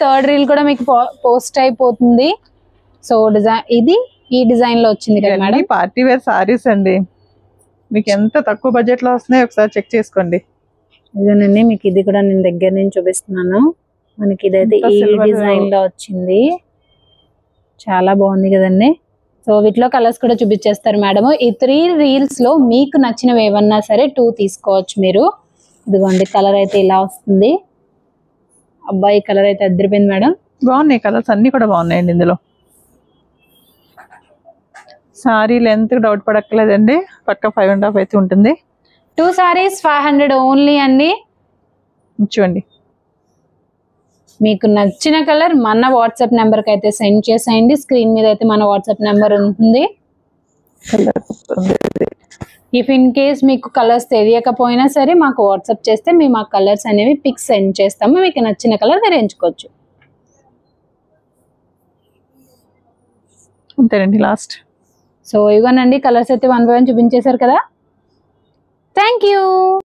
Third reel కూడా మీకు post అయిపోతుంది. సో డిజైన్ ఇది ఈ డిజైన్ లో వచ్చింది కదా మేడం. పార్టీ వేర్ సారీస్ అండి, మీకు ఎంత తక్కువ బడ్జెట్ లో వస్తున్నాయో ఒకసారి చెక్ చేసుకోండి. ఇదేనండి మీకు ఇది కూడా నేను దగ్గర నుంచి చూపిస్తున్నాను. మనకి ఇదైతే ఈ డిజైన్ లో వచ్చింది, చాలా బాగుంది కదండి. సో వీటిలో కలర్స్ కూడా చూపించేస్తారు మేడం. ఈ 3 రీల్స్ లో మీకు నచ్చినవి ఏమన్నా సరే 2 తీసుకోవచ్చు మీరు. ఇదిగోండి కలర్ అయితే ఇలా వస్తుంది. అబ్బాయి కలర్ అయితే అద్దరిపోయింది మేడం. బాగున్నాయి కలర్స్ అన్ని కూడా బాగున్నాయండి. ఇందులో సారీ లెంత్ డౌట్ పడక్కలేదండి, పక్క 5.5 అయితే ఉంటుంది. 2 సారీస్ 500 ఓన్లీ అండి. చూడండి మీకు నచ్చిన కలర్ మన వాట్సాప్ నెంబర్ కి అయితే సెండ్ చేసేయండి. స్క్రీన్ మీద అయితే మన వాట్సాప్ నెంబర్ ఉంటుంది. ఇఫ్ ఇన్ కేస్ మీకు కలర్స్ తెలియకపోయినా సరే మాకు వాట్సాప్ చేస్తే మేము ఆ కలర్స్ అనేవి పిక్స్ సెండ్ చేస్తాము. మీకు నచ్చిన కలర్ మీరు ఎంచుకోవచ్చు. అంతేనండి లాస్ట్. సో ఇవన్నీ కలర్స్ అయితే 1 by 1 చూపించేశారు కదా. Thank you.